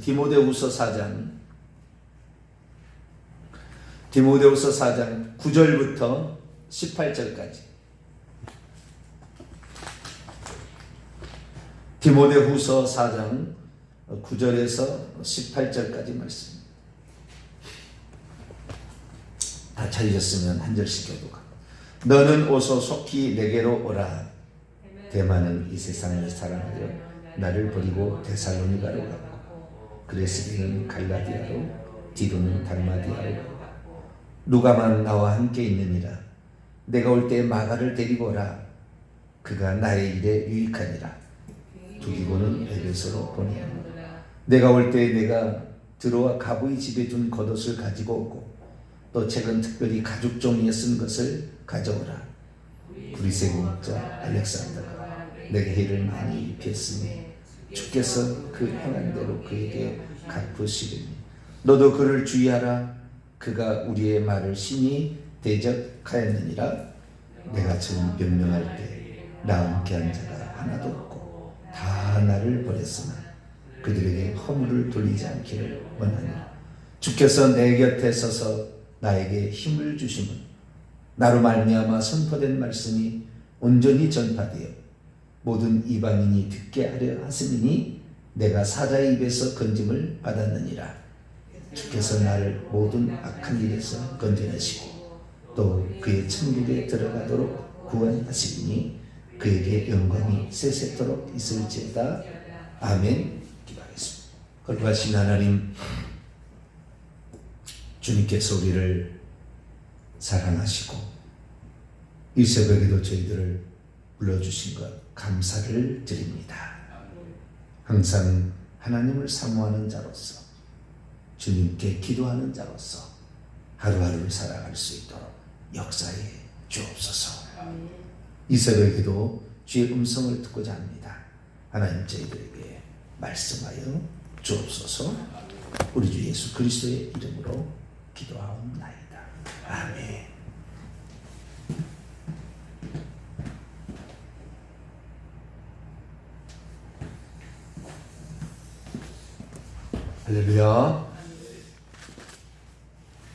디모데후서 4장 9절부터 18절까지. 디모데후서 4장 9절에서 18절까지 말씀. 다 찾으셨으면 한 절씩 교도가. 너는 오소 속히 내게로 오라. 대만은 이 세상을 사랑하여 나를 버리고 데살로니가로 갔고, 그레스게는 갈라디아로, 디도는 달마디아로 갔고, 누가만 나와 함께 있느니라. 내가 올 때 마가를 데리고 오라. 그가 나의 일에 유익하니라. 두기고는 에베소로 보내야. 내가 올 때 내가 드로아 가부의 집에 둔 겉옷을 가지고 오고, 또 최근 특별히 가죽 종이에 쓴 것을 가져오라. 그리스의 공자 알렉산더가 내게 해를 많이 입혔으니 주께서 그 행한 대로 그에게 갚으시리니 너도 그를 주의하라. 그가 우리의 말을 심히 대적하였느니라. 내가 처음 변명할 때 나 함께 한 자가 하나도 없고 다 나를 버렸으나 그들에게 허물을 돌리지 않기를 원하노라. 주께서 내 곁에 서서 나에게 힘을 주심은 나로 말미암아 선포된 말씀이 온전히 전파되어 모든 이방인이 듣게 하려 하심이니 내가 사자의 입에서 건짐을 받았느니라. 주께서 나를 모든 악한 일에서 건져내시고 또 그의 천국에 들어가도록 구원하시니 그에게 영광이 세세토록 있을지어다. 아멘. 기도하겠습니다. 거룩하신 하나님, 주님께서 우리를 사랑하시고 이 새벽에도 저희들을 불러주신 것 감사를 드립니다. 항상 하나님을 사모하는 자로서, 주님께 기도하는 자로서 하루하루를 살아갈 수 있도록 역사해 주옵소서. 이 새벽에도 주의 음성을 듣고자 합니다. 하나님, 저희들에게 말씀하여 주옵소서. 우리 주 예수 그리스도의 이름으로 기도하옵나이다. 아멘. 할렐루야.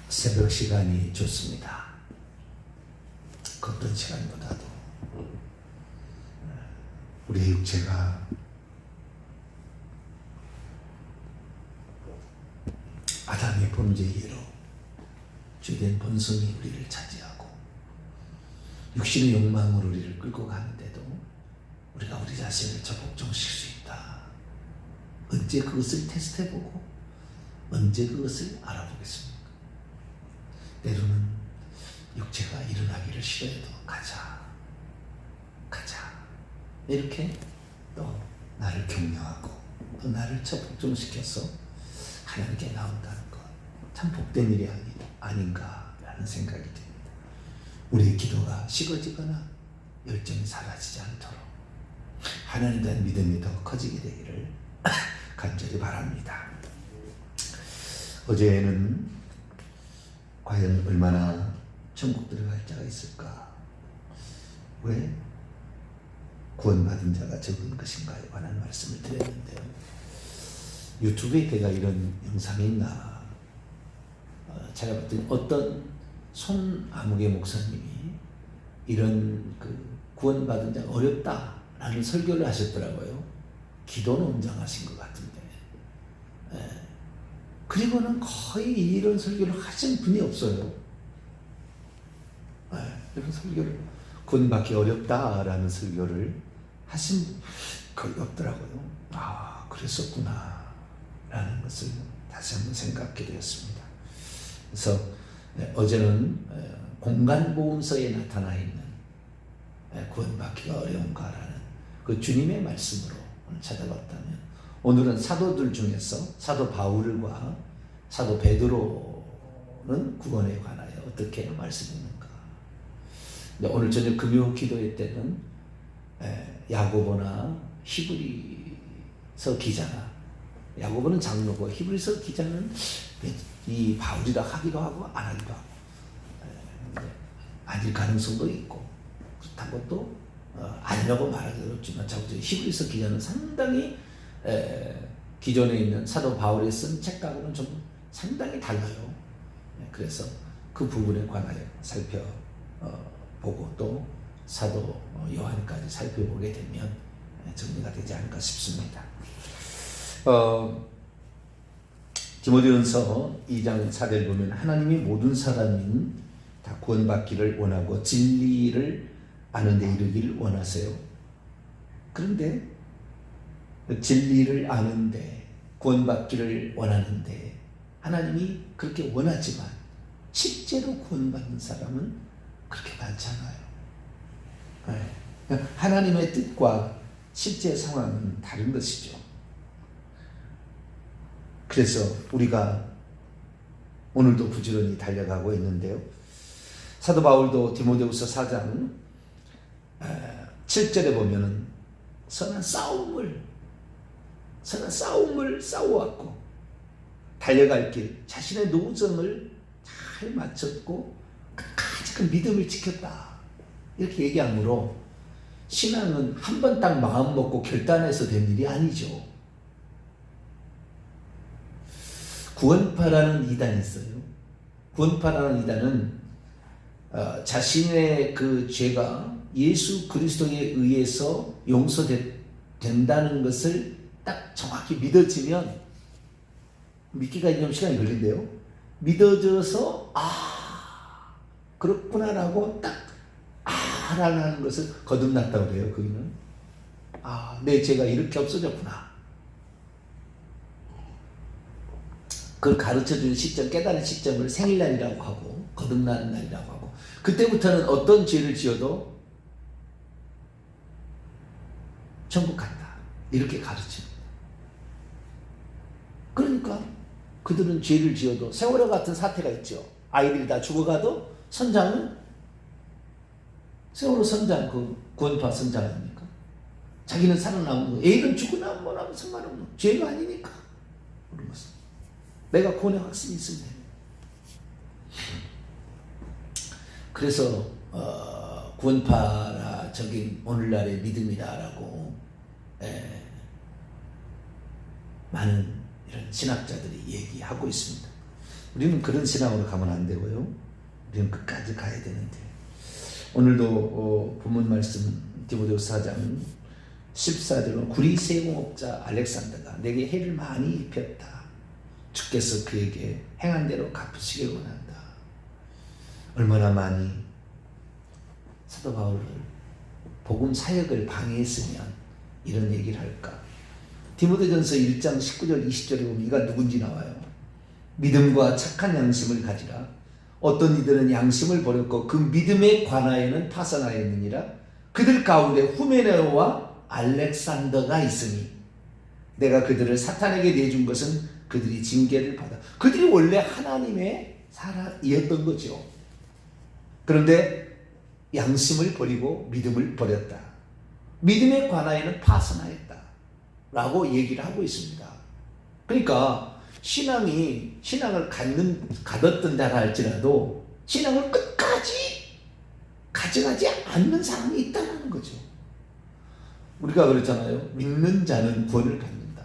새벽 시간이 좋습니다. 그 어떤 시간보다도 우리의 육체가 아담의 범죄의 예로 죄된 본성이 우리를 차지하고 육신의 욕망으로 우리를 끌고 가는데도 우리가 우리 자신을 저복종시킬 수 있다. 언제 그것을 테스트해보고 언제 그것을 알아보겠습니까? 때로는 육체가 일어나기를 싫어해도 가자 이렇게 또 나를 격려하고 또 나를 저복종시켜서 하나님께 나온다는 것 참 복된 일이 아닌가라는 생각이 듭니다. 우리의 기도가 식어지거나 열정이 사라지지 않도록 하나님에 대한 믿음이 더 커지게 되기를 간절히 바랍니다. 어제는 과연 얼마나 천국 들어갈 자가 있을까? 왜 구원받은 자가 적은 것인가에 관한 말씀을 드렸는데요. 유튜브에 제가 이런 영상이 있나 찾아봤더니 어떤 손아무개 목사님이 이런 구원받은 자가 어렵다라는 설교를 하셨더라고요. 기도는 웅장하신 것 같은데. 그리고는 거의 이런 설교를 하신 분이 없어요. 이런 설교를, 구원받기 어렵다라는 설교를 하신 분 거의 없더라고요. 아, 그랬었구나 라는 것을 다시 한번 생각하게 되었습니다. 그래서 어제는 공간보험서에 나타나 있는 구원받기가 어려운가라는 그 주님의 말씀으로 오늘 찾아봤다면, 오늘은 사도들 중에서 사도 바울과 사도 베드로는 구원에 관하여 어떻게 말씀했는가. 오늘 저녁 금요 기도회 때는 야고보나 히브리서 기자나, 야고보는 장로고 히브리서 기자는 이 바울이라 하기도 하고 안 하기도 하고 아닐 가능성도 있고, 그렇다고 또 아니라고 말하기 어렵지만 자꾸 히브리서 기자는 상당히 기존에 있는 사도 바울이 쓴 책하고는 좀 상당히 달라요. 그래서 그 부분에 관하여 살펴보고 또 사도 요한까지 살펴보게 되면 정리가 되지 않을까 싶습니다. 디모데전서 2장 4절 보면 하나님이 모든 사람인 다 구원받기를 원하고 진리를 아는 데 이르기를 원하세요. 그런데 진리를 아는데 구원받기를 원하는데 하나님이 그렇게 원하지만 실제로 구원받는 사람은 그렇게 많잖아요. 하나님의 뜻과 실제 상황은 다른 것이죠. 그래서 우리가 오늘도 부지런히 달려가고 있는데요. 사도 바울도 디모데후서 4장 7절에 보면은 선한 싸움을 싸워왔고 달려갈 길 자신의 노정을 잘 마쳤고 끝까지 그 믿음을 지켰다 이렇게 얘기하므로 신앙은 한 번 딱 마음 먹고 결단해서 된 일이 아니죠. 구원파라는 이단이 있어요. 구원파라는 이단은 자신의 그 죄가 예수 그리스도에 의해서 용서된다는 것을 딱 정확히 믿어지면 믿기가 좀 시간이 걸린대요. 믿어져서 그렇구나라고 딱 라는 것을 거듭났다고 그래요. 거기는 내 죄가 이렇게 없어졌구나. 그걸 가르쳐주는 시점, 깨달은 시점을 생일날이라고 하고 거듭나는 날이라고 하고 그때부터는 어떤 죄를 지어도 천국 간다 이렇게 가르칩니다. 그러니까 그들은 죄를 지어도 세월호 같은 사태가 있죠. 아이들이 다 죽어가도 선장은 세월호 선장, 그 구원파 선장 아닙니까? 자기는 살아남은 거, 애들은 죽으나 뭐나 상관없는 죄가 아니니까 그런 것은 내가 구원의 확신이 있으면 됩니다. 그래서 구원파라 저기 오늘날의 믿음이다라고 많은 이런 신학자들이 얘기하고 있습니다. 우리는 그런 신앙으로 가면 안 되고요. 우리는 끝까지 가야 되는데 오늘도 본문 말씀 디모데후서 4장 14절로 구리 세공업자 알렉산더가 내게 해를 많이 입혔다. 주께서 그에게 행한 대로 갚으시길 원한다. 얼마나 많이 사도 바울을 복음 사역을 방해했으면 이런 얘기를 할까. 디모데전서 1장 19절 20절에 보면 이가 누군지 나와요. 믿음과 착한 양심을 가지라. 어떤 이들은 양심을 버렸고 그 믿음에 관하여는 파선하였느니라. 그들 가운데 후메네오와 알렉산더가 있으니 내가 그들을 사탄에게 내준 것은 그들이 징계를 받아. 그들이 원래 하나님의 사람이었던 거죠. 그런데 양심을 버리고 믿음을 버렸다. 믿음에 관하여는 파선하였다 라고 얘기를 하고 있습니다. 그러니까 신앙을 가졌던 자라 할지라도 신앙을 끝까지 가져가지 않는 사람이 있다는 거죠. 우리가 그랬잖아요. 믿는 자는 구원을 받는다.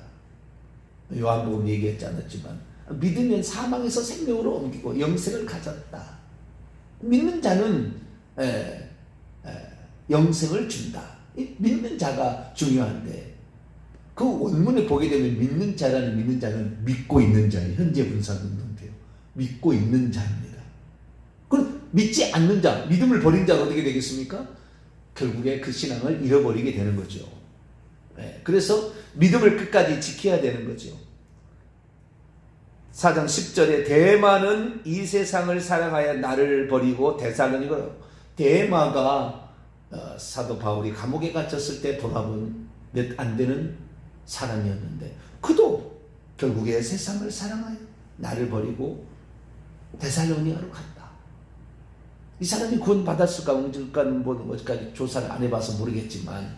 요한복음 얘기했지 않았지만 믿으면 사망에서 생명으로 옮기고 영생을 가졌다. 믿는 자는 영생을 준다. 믿는 자가 중요한데 그 원문에 보게 되면 믿는 자는 믿고 있는 자예요. 현재 분사 능동태요. 믿고 있는 자입니다. 그럼 믿지 않는 자, 믿음을 버린 자가 어떻게 되겠습니까? 결국에 그 신앙을 잃어버리게 되는 거죠. 그래서 믿음을 끝까지 지켜야 되는 거죠. 4장 10절에 대마는 이 세상을 사랑하여 나를 버리고 데살로니가 대마가 사도 바울이 감옥에 갇혔을 때 돌아본 몇 안 되는 사람이었는데 그도 결국에 세상을 사랑하여 나를 버리고 데살로니가로 갔다. 이 사람이 구원 받았을까 언제까지 어디까지 조사를 안 해봐서 모르겠지만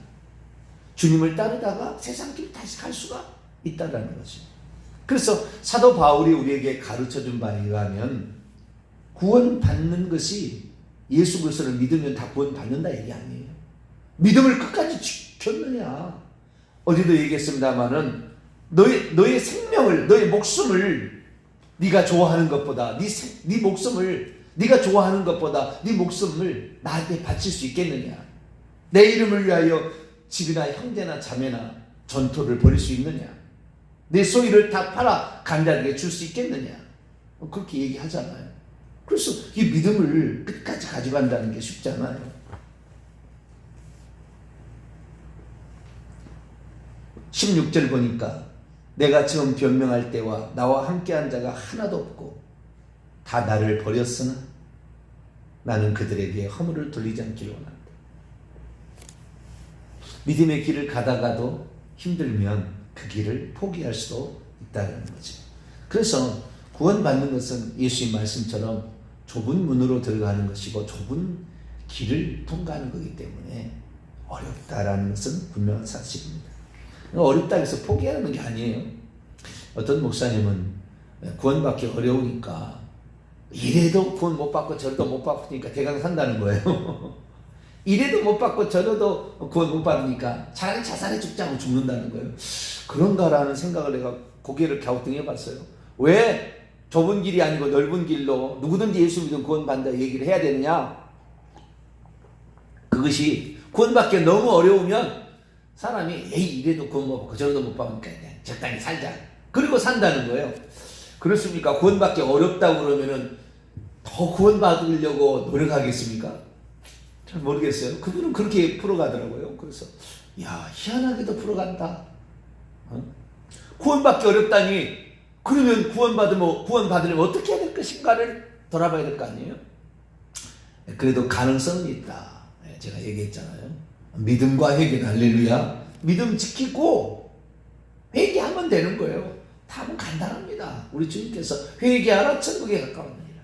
주님을 따르다가 세상 길 다시 갈 수가 있다라는 거죠. 그래서 사도 바울이 우리에게 가르쳐준 바에 의하면 구원 받는 것이 예수 그리스도를 믿으면 다 구원 받는다 얘기 아니에요. 믿음을 끝까지 지켰느냐. 어제도 얘기했습니다마는 너의 생명을, 너의 목숨을 네가 좋아하는 것보다, 네 목숨을 네가 좋아하는 것보다 네 목숨을 나한테 바칠 수 있겠느냐? 내 이름을 위하여 집이나 형제나 자매나 전토를 벌일 수 있느냐? 내 소유를 다 팔아 간단하게 줄 수 있겠느냐? 그렇게 얘기하잖아요. 그래서 이 믿음을 끝까지 가져간다는 게 쉽지 않아요. 16절 보니까 내가 처음 변명할 때와 나와 함께한 자가 하나도 없고 다 나를 버렸으나 나는 그들에게 허물을 돌리지 않기를 원한다. 믿음의 길을 가다가도 힘들면 그 길을 포기할 수도 있다는 거죠. 그래서 구원받는 것은 예수님 말씀처럼 좁은 문으로 들어가는 것이고 좁은 길을 통과하는 거기 때문에 어렵다라는 것은 분명한 사실입니다. 어렵다 해서 포기하는 게 아니에요. 어떤 목사님은 구원받기 어려우니까 이래도 구원 못 받고 저래도 못 받으니까 대강 산다는 거예요. 이래도 못 받고 저래도 구원 못 받으니까 차라리 자살해 죽자고 죽는다는 거예요. 그런가라는 생각을 내가 고개를 갸우뚱해 봤어요. 왜 좁은 길이 아니고 넓은 길로 누구든지 예수 믿으면 구원받는다 얘기를 해야 되느냐? 그것이 구원받기 너무 어려우면 사람이 에이 이래도 구원 못 받고 저래도 못 받으니까 그냥 적당히 살자. 그리고 산다는 거예요. 그렇습니까? 구원받기 어렵다고 그러면은 더 구원받으려고 노력하겠습니까? 잘 모르겠어요. 그분은 그렇게 풀어가더라고요. 그래서 야 희한하게도 풀어간다. 구원받기 어렵다니 그러면 구원받으려면 어떻게 해야 될 것인가를 돌아봐야 될 거 아니에요? 그래도 가능성은 있다. 제가 얘기했잖아요. 믿음과 회개는 할렐루야. 믿음 지키고 회개하면 되는 거예요. 답은 간단합니다. 우리 주님께서 회개하라 천국에 가까웠느니라.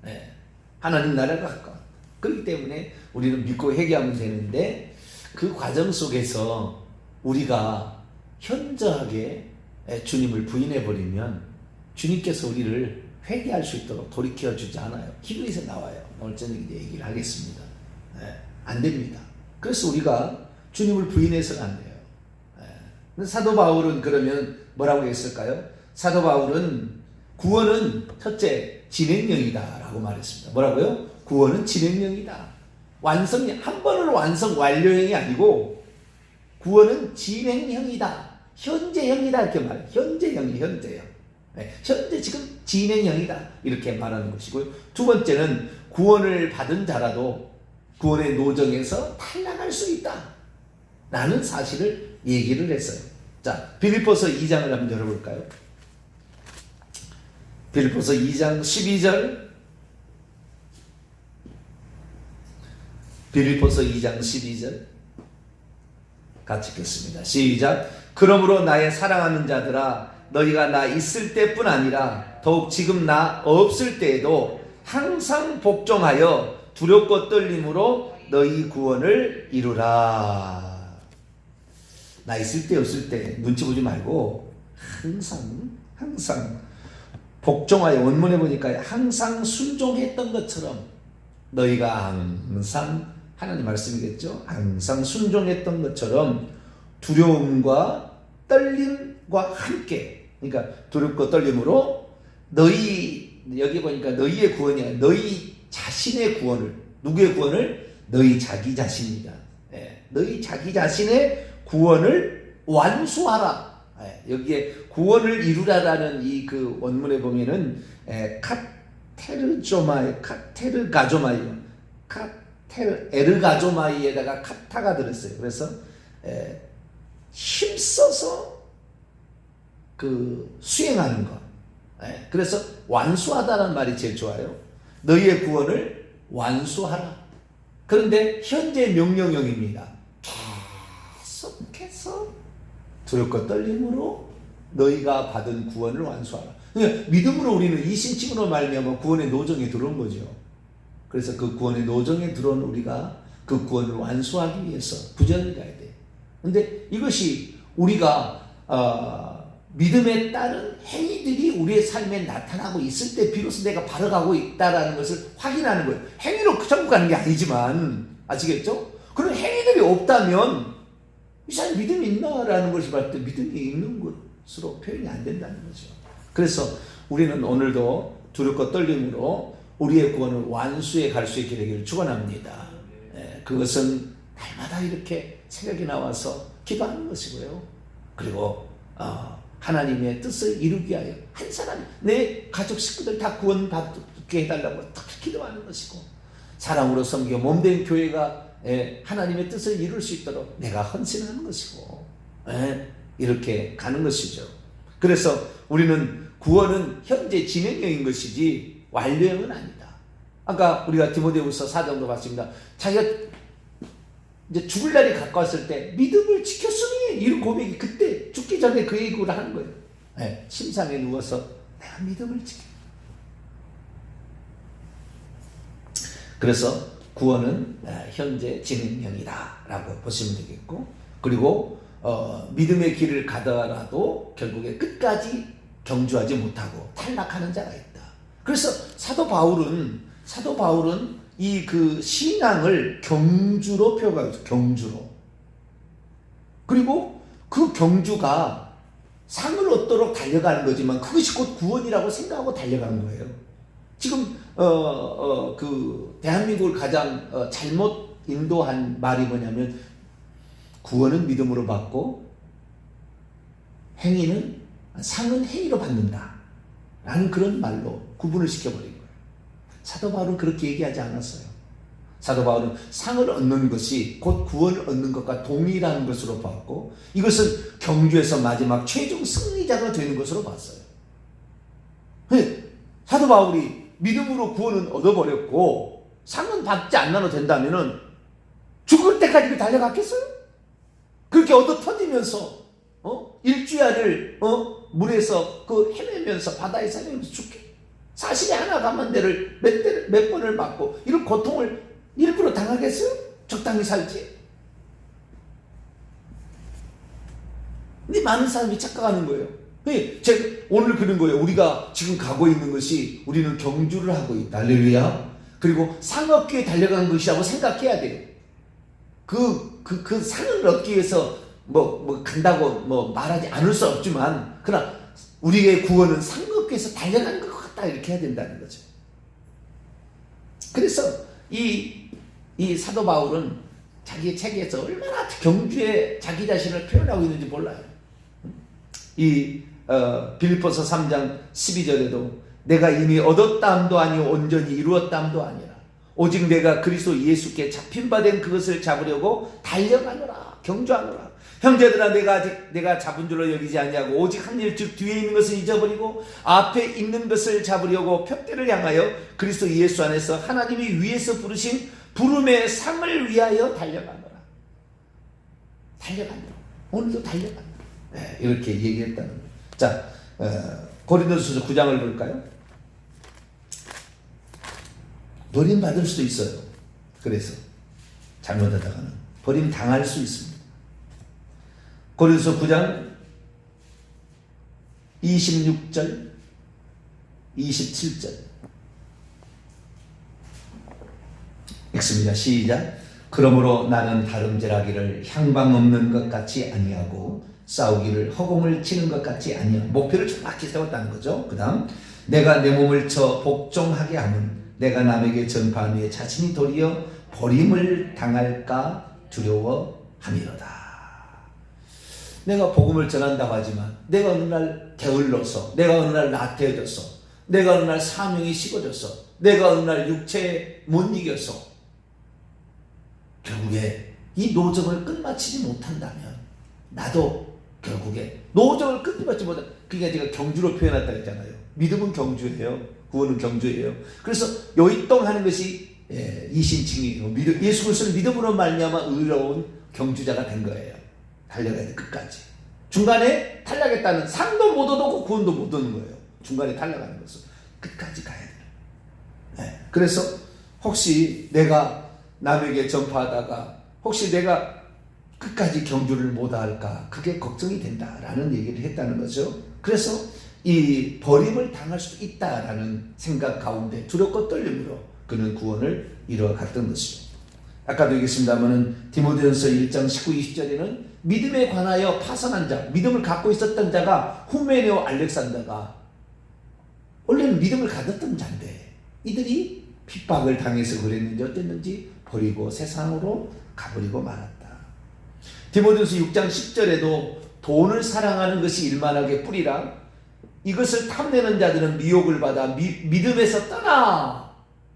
네. 하나님 나라가 가까워. 그렇기 때문에 우리는 믿고 회개하면 되는데 그 과정 속에서 우리가 현저하게 주님을 부인해버리면 주님께서 우리를 회개할 수 있도록 돌이켜주지 않아요. 히브리서 나와요. 오늘 저녁에 얘기를 하겠습니다. 네. 안 됩니다. 그래서 우리가 주님을 부인해서는 안 돼요. 사도 바울은 그러면 뭐라고 했을까요? 사도 바울은 구원은 첫째 진행령이다 라고 말했습니다. 뭐라고요? 구원은 진행령이다. 완성이 한 번으로 완료형이 아니고 구원은 진행형이다. 현재형이다 이렇게 말해요. 현재형. 현재 지금 진행형이다 이렇게 말하는 것이고요. 두 번째는 구원을 받은 자라도 구원의 노정에서 탈락할 수 있다 라는 사실을 얘기를 했어요. 자, 빌립보서 2장을 한번 열어볼까요? 빌립보서 2장 12절. 빌립보서 2장 12절 같이 읽겠습니다. 시작. 그러므로 나의 사랑하는 자들아 너희가 나 있을 때뿐 아니라 더욱 지금 나 없을 때에도 항상 복종하여 두렵고 떨림으로 너희 구원을 이루라. 나 있을 때 없을 때 눈치 보지 말고 항상 복종하여, 원문에 보니까 항상 순종했던 것처럼 너희가 항상, 하나님 말씀이겠죠? 항상 순종했던 것처럼 두려움과 떨림과 함께, 그러니까 두렵고 떨림으로 너희, 여기 보니까 너희의 구원이 아니라 너희 자신의 구원을, 누구의 구원을? 너희 자기 자신이다. 너희 자기 자신의 구원을 완수하라. 여기에 구원을 이루라라는 이 그 원문에 보면은 에르가조마이에다가 카타가 들었어요. 그래서 힘써서 그 수행하는 것. 그래서 완수하다라는 말이 제일 좋아요. 너희의 구원을 완수하라. 그런데 현재 명령형입니다. 계속해서 두렵고 떨림으로 너희가 받은 구원을 완수하라. 그러니까 믿음으로 우리는 이신칭으로 말미암아 구원의 노정에 들어온 거죠. 그래서 그 구원의 노정에 들어온 우리가 그 구원을 완수하기 위해서 부전을 가야 돼. 근데 이것이 우리가 믿음에 따른 행위들이 우리의 삶에 나타나고 있을 때 비로소 내가 바라가고 있다라는 것을 확인하는 거예요. 행위로 천국 가는 게 아니지만, 아시겠죠? 그런 행위들이 없다면 이 사람 믿음이 있나라는 것을 봤을 때 믿음이 있는 것, 것으로 표현이 안 된다는 거죠. 그래서 우리는 오늘도 두렵고 떨림으로 우리의 구원을 완수해 갈 수 있게 되기를 축원합니다. 그것은 날마다 이렇게 새벽에 나와서 기도하는 것이고요. 그리고 하나님의 뜻을 이루기 위하여 한 사람, 내 가족 식구들 다 구원받게 해달라고 기도하는 것이고, 사랑으로 섬겨 몸된 교회가 하나님의 뜻을 이룰 수 있도록 내가 헌신하는 것이고, 이렇게 가는 것이죠. 그래서 우리는 구원은 현재 진행형인 것이지 완료형은 아니다. 아까 우리가 디모데후서 4장도 봤습니다. 자기가 이제 죽을 날이 가까웠을 때 믿음을 지켰으니, 이런 고백이 그때 죽기 전에 그 얘기를 하는 거예요. 침상에 누워서 내가 믿음을 지켜. 그래서 구원은 현재 진행형이다 라고 보시면 되겠고, 그리고 믿음의 길을 가더라도 결국에 끝까지 경주하지 못하고 탈락하는 자가 있다. 그래서 사도 바울은 이 그 신앙을 경주로 표현하고 있어요. 경주로. 그리고 그 경주가 상을 얻도록 달려가는 거지만 그것이 곧 구원이라고 생각하고 달려가는 거예요. 지금 그 대한민국을 가장 잘못 인도한 말이 뭐냐면, 구원은 믿음으로 받고 행위는 상은 행위로 받는다 라는 그런 말로 구분을 시켜버린 거예요. 사도 바울은 그렇게 얘기하지 않았어요. 사도 바울은 상을 얻는 것이 곧 구원을 얻는 것과 동일한 것으로 봤고, 이것은 경주에서 마지막 최종 승리자가 되는 것으로 봤어요. 사도 바울이 믿음으로 구원은 얻어버렸고 상은 받지 않아도 된다면 죽을 때까지 달려갔겠어요? 그렇게 얻어 터지면서 일주야를 물에서 헤매면서, 바다에서 헤매면서 죽게, 사실이 하나 가만 데를 몇 번을 맞고 이런 고통을 일부러 당하겠어요? 적당히 살지. 근데 많은 사람이 착각하는 거예요. 제가 오늘 그런 거예요. 우리가 지금 가고 있는 것이, 우리는 경주를 하고 있다. 할렐루야. 그리고 상 얻기에 달려가는 것이라고 생각해야 돼요. 그 상을 얻기 위해서 간다고 말하지 않을 수 없지만, 그러나 우리의 구원은 상 얻기 위해서 달려가는 것 같다, 이렇게 해야 된다는 거죠. 그래서 이 사도 바울은 자기의 책에서 얼마나 경주에 자기 자신을 표현하고 있는지 몰라요. 이 빌립보서 3장 12절에도 내가 이미 얻었다함도 아니요 온전히 이루었다함도 아니라 오직 내가 그리스도 예수께 잡힌 바 된 그것을 잡으려고 달려가노라, 경주하노라. 형제들아, 내가 잡은 줄로 여기지 아니하고 오직 한 일, 즉 뒤에 있는 것을 잊어버리고 앞에 있는 것을 잡으려고 표대를 향하여 그리스도 예수 안에서 하나님이 위에서 부르신 부름의 상을 위하여 달려가노라. 달려가노라. 오늘도 달려가노라. 이렇게 얘기했다는 거예요. 자, 고린도전서 9장을 볼까요? 버림받을 수도 있어요. 그래서 잘못하다가는 버림당할 수 있습니다. 고린도서 9장 26절 27절 읽습니다. 시작. 그러므로 나는 다름질하기를 향방 없는 것 같이 아니하고 싸우기를 허공을 치는 것 같이 아니하고, 목표를 정확히 세웠다는 거죠. 그 다음, 내가 내 몸을 쳐 복종하게 하면 내가 남에게 전파한 후에 자신이 도리어 버림을 당할까 두려워함이로다. 내가 복음을 전한다고 하지만 내가 어느 날 게을러서, 내가 어느 날 나태해져서, 내가 어느 날 사명이 식어져서, 내가 어느 날 육체에 못 이겨서 결국에 이 노정을 끝마치지 못한다면 나도 결국에 노정을 끝마치지 못한, 그러니까 제가 경주로 표현했다 했잖아요. 믿음은 경주예요. 구원은 경주예요. 그래서 요이동하는 것이 이신칭이에요. 예수 그리스도를 믿음으로 말미암아 의로운 경주자가 된 거예요. 달려가야 돼, 끝까지. 중간에 탈락했다는, 상도 못 얻고 구원도 못 얻는 거예요. 중간에 탈락하는 것은 끝까지 가야 돼요. 그래서 혹시 내가 남에게 전파하다가 혹시 내가 끝까지 경주를 못할까, 그게 걱정이 된다라는 얘기를 했다는 거죠. 그래서 이 버림을 당할 수도 있다라는 생각 가운데 두렵고 떨림으로 그는 구원을 이루어갔던 것입니다. 아까도 얘기했습니다마는 디모데전서 1장 19, 20절에는 믿음에 관하여 파선한 자, 믿음을 갖고 있었던 자가 후메네오 알렉산더가 원래는 믿음을 가졌던 자인데 이들이 핍박을 당해서 그랬는지 어땠는지 버리고 세상으로 가버리고 말았다. 디모데전서 6장 10절에도 돈을 사랑하는 것이 일만하게 뿌리라. 이것을 탐내는 자들은 미혹을 받아 믿음에서 떠나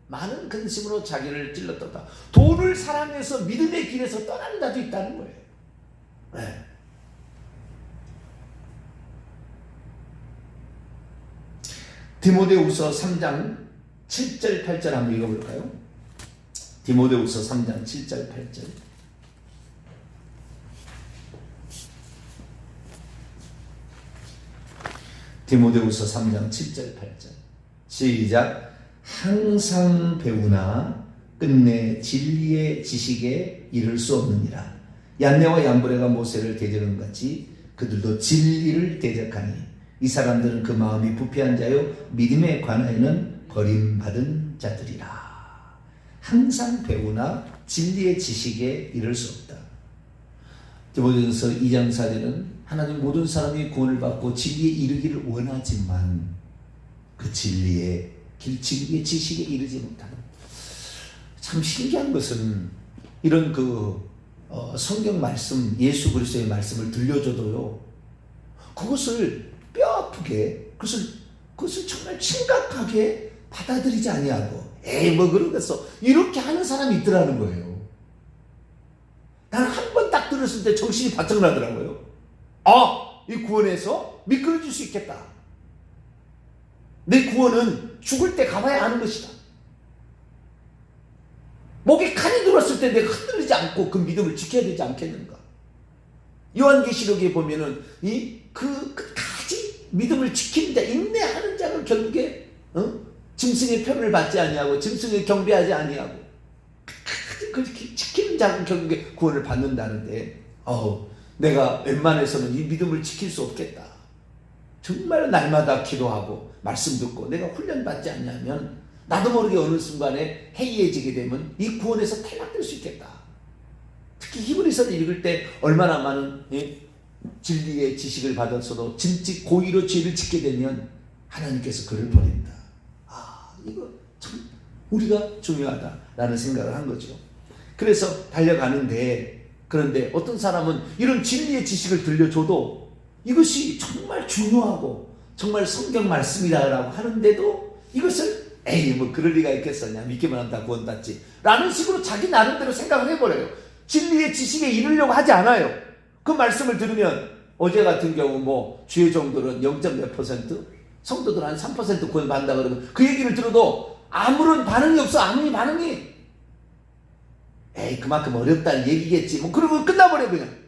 많은 근심으로 자기를 찔렀다. 돈을 사랑해서 믿음의 길에서 떠나는 자도 있다는 거예요. 네. 디모데후서 3장 7절 8절 한번 읽어볼까요? 디모데후서 3장 7절 8절. 디모데후서 3장 7절 8절. 시작. 항상 배우나 끝내 진리의 지식에 이를 수 없느니라. 얀네와 얀브레가 모세를 대적한 같이 그들도 진리를 대적하니 이 사람들은 그 마음이 부패한 자요 믿음에 관하여는 버림받은 자들이라. 항상 배우나 진리의 지식에 이를 수 없다. 디모데전서 2장 4절은 하나님 모든 사람이 구원을 받고 진리에 이르기를 원하지만 그 진리의 길, 진리의 지식에 이르지 못하는. 참 신기한 것은 이런 성경 말씀, 예수 그리스도의 말씀을 들려줘도요, 그것을 뼈아프게, 그것을 정말 심각하게 받아들이지 아니하고, 에이 뭐 그러겠어, 이렇게 하는 사람이 있더라는 거예요. 나는 한 번 딱 들었을 때 정신이 바짝 나더라고요. 이 구원에서 미끄러질 수 있겠다. 내 구원은 죽을 때 가봐야 하는 것이다. 목에 칼이 들었을 때 내가 흔들리지 않고 그 믿음을 지켜야 되지 않겠는가. 요한계시록에 보면은 끝까지 믿음을 지키는 자, 인내하는 자가 결국에 짐승의 편을 받지 아니하고 짐승을 경배하지 아니하고 끝까지 그렇게 지키는 자가 결국에 구원을 받는다는데, 내가 웬만해서는 이 믿음을 지킬 수 없겠다. 정말 날마다 기도하고 말씀 듣고 내가 훈련받지 않냐면 나도 모르게 어느 순간에 해이해지게 되면 이 구원에서 탈락될 수 있겠다. 특히 히브리서를 읽을 때 얼마나 많은 진리의 지식을 받았어도 진짜 고의로 죄를 짓게 되면 하나님께서 그를 버린다. 이거 참 우리가 중요하다라는 생각을 한 거죠. 그래서 달려가는데, 그런데 어떤 사람은 이런 진리의 지식을 들려줘도 이것이 정말 중요하고 정말 성경 말씀이다라고 하는데도 이것을 에이 뭐 그럴 리가 있겠었냐, 믿기만 한다 구원 받지 라는 식으로 자기 나름대로 생각을 해버려요. 진리의 지식에 이르려고 하지 않아요. 그 말씀을 들으면 어제 같은 경우 뭐 주의 종들은 0.몇 %, 성도들 한 3% 구원 받는다 그러면 그 얘기를 들어도 아무런 반응이 없어. 아무리 반응이 에이 그만큼 어렵다는 얘기겠지 뭐 그러고 끝나버려. 그냥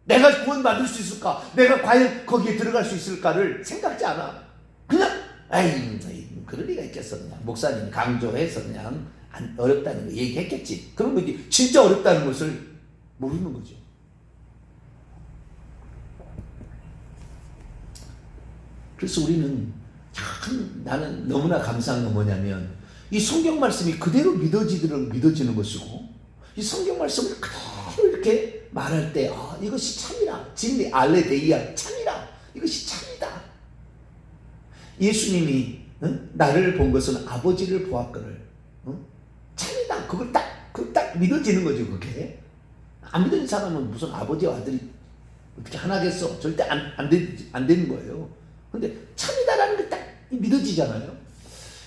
내가 구원 받을 수 있을까, 내가 과연 거기에 들어갈 수 있을까를 생각지 않아. 그냥 에이 그럴 리가 있겠어. 그냥 목사님이 강조해서 그냥 어렵다는 거 얘기했겠지. 그러면 이게 진짜 어렵다는 것을 모르는 거죠. 그래서 우리는 참 나는 너무나 감사한 건 뭐냐면 이 성경 말씀이 그대로 믿어지는 것이고, 이 성경 말씀을 그대로 이렇게 말할 때 이것이 참이라, 진리 알레데이아 참이라, 이것이 참이다. 예수님이 나를 본 것은 아버지를 보았거늘 참이다. 그걸 딱 믿어지는 거죠. 그게 안 믿는 사람은 무슨 아버지와 아들이 어떻게 하나겠어? 절대 안 되는 거예요. 근데 참이다라는 게 딱 믿어지잖아요.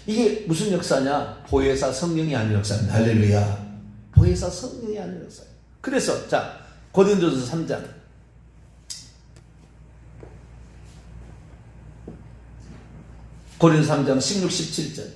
이게 무슨 역사냐? 보혜사 성령이 하는 역사입니다. 할렐루야. 보혜사 성령이 하는 역사예요. 그래서 자 고린도전서 3장 고린 3장 16, 17절.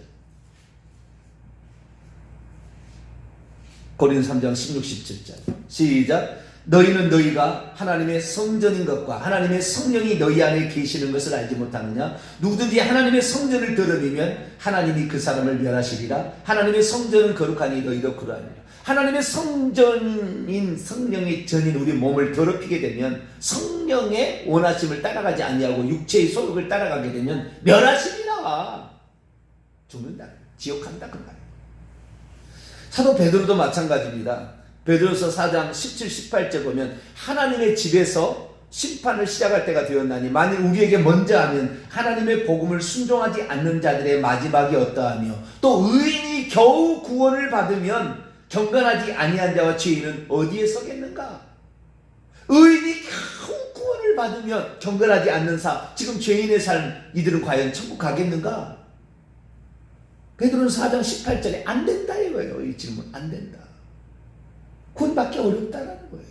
고린 3장 16, 17절. 시작. 너희는 너희가 하나님의 성전인 것과 하나님의 성령이 너희 안에 계시는 것을 알지 못하느냐? 누구든지 하나님의 성전을 더럽히면 하나님이 그 사람을 멸하시리라. 하나님의 성전은 거룩하니 너희도 그러하니라. 하나님의 성전인 성령의 전인 우리 몸을 더럽히게 되면 성령의 원하심을 따라가지 아니하고 육체의 소욕을 따라가게 되면 멸하시리라. 죽는다. 지옥 간다 그 말이에요. 사도 베드로도 마찬가지입니다. 베드로서 4장 17, 18절 보면 하나님의 집에서 심판을 시작할 때가 되었나니 만일 우리에게 먼저 하면 하나님의 복음을 순종하지 않는 자들의 마지막이 어떠하며 또 의인이 겨우 구원을 받으면 경건하지 아니한 자와 죄인은 어디에 서겠는가? 의인이 겨우 구원을 받으면 경건하지 않는 지금 죄인의 삶 이들은 과연 천국 가겠는가? 베드로는 4장 18절에 안 된다 이거예요. 이 질문 안 된다. 구원받기 어렵다라는 거예요.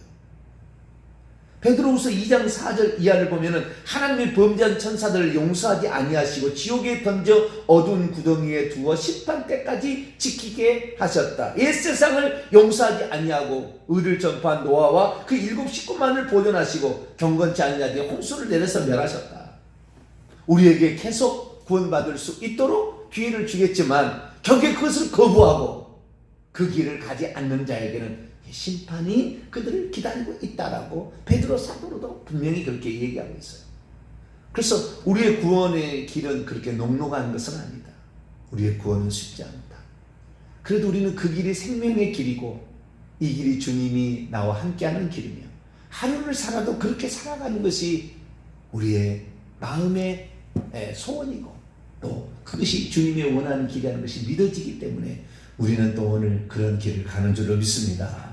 베드로후서 2장 4절 이하를 보면은 하나님의 범죄한 천사들을 용서하지 아니하시고 지옥에 던져 어두운 구덩이에 두어 심판 때까지 지키게 하셨다. 옛 세상을 용서하지 아니하고 의를 전파한 노아와 그 7 식구만을 보존하시고 경건치 않은 자들에게 홍수를 내려서 멸하셨다. 우리에게 계속 구원받을 수 있도록 기회를 주겠지만 결국에 그것을 거부하고 그 길을 가지 않는 자에게는 심판이 그들을 기다리고 있다라고 베드로 사도로도 분명히 그렇게 얘기하고 있어요. 그래서 우리의 구원의 길은 그렇게 녹록한 것은 아니다. 우리의 구원은 쉽지 않다. 그래도 우리는 그 길이 생명의 길이고 이 길이 주님이 나와 함께하는 길이며 하루를 살아도 그렇게 살아가는 것이 우리의 마음의 소원이고 또 그것이 주님의 원하는 길이라는 것이 믿어지기 때문에 우리는 또 오늘 그런 길을 가는 줄로 믿습니다.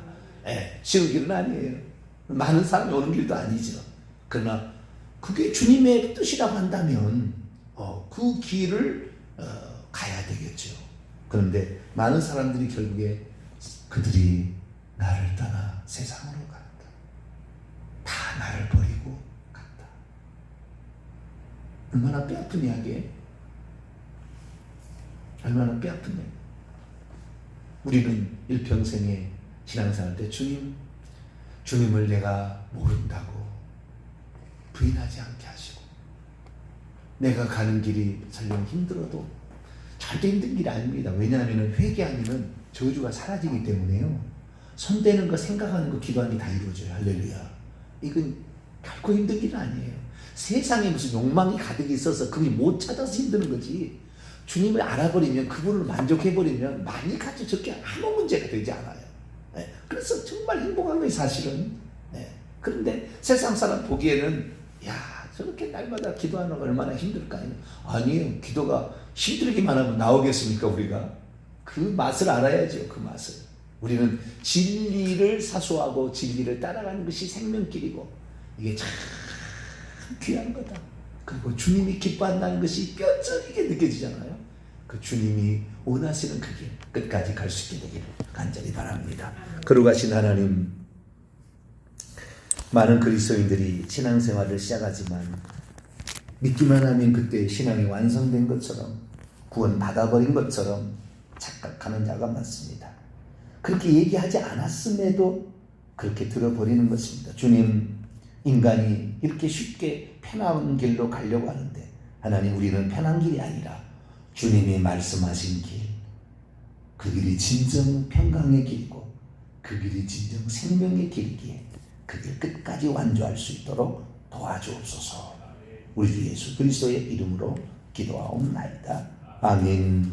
쉬운 길은 아니에요. 많은 사람이 오는 길도 아니죠. 그러나 그게 주님의 뜻이라고 한다면 그 길을 가야 되겠죠. 그런데 많은 사람들이 결국에 그들이 나를 떠나 세상으로 간다. 다 나를 버리고 간다. 얼마나 뼈아픈 이야기예요. 얼마나 뼈아픈 이야기. 우리는 일평생에 신앙생활 때 주님을 내가 모른다고 부인하지 않게 하시고 내가 가는 길이 설령 힘들어도 절대 힘든 길이 아닙니다. 왜냐하면 회개하면 저주가 사라지기 때문에요. 손대는 거 생각하는 거 기도하는 게 다 이루어져요. 할렐루야. 이건 결코 힘든 길은 아니에요. 세상에 무슨 욕망이 가득 있어서 그걸 못 찾아서 힘드는 거지. 주님을 알아버리면 그분을 만족해버리면 많이 가져 적게 아무 문제가 되지 않아요. 그래서 정말 행복한 거예요 사실은. 그런데 세상 사람 보기에는 야 저렇게 날마다 기도하는 거 얼마나 힘들까. 아니에요. 기도가 힘들기만 하면 나오겠습니까 우리가. 그 맛을 알아야죠. 그 맛을. 우리는 진리를 사수하고 진리를 따라가는 것이 생명길이고 이게 참 귀한 거다. 그리고 주님이 기뻐한다는 것이 뼈저리게 느껴지잖아요. 그 주님이 원하시는 그 길 끝까지 갈 수 있게 되기를 간절히 바랍니다. 거룩하신 하나님, 많은 그리스도인들이 신앙생활을 시작하지만 믿기만 하면 그때 신앙이 완성된 것처럼 구원 받아버린 것처럼 착각하는 자가 많습니다. 그렇게 얘기하지 않았음에도 그렇게 들어버리는 것입니다. 주님, 인간이 이렇게 쉽게 편한 길로 가려고 하는데 하나님, 우리는 편한 길이 아니라 주님이 말씀하신 길, 그 길이 진정 평강의 길이고 그 길이 진정 생명의 길이기에 그 길 끝까지 완주할 수 있도록 도와주옵소서. 우리 주 예수 그리스도의 이름으로 기도하옵나이다. 아멘.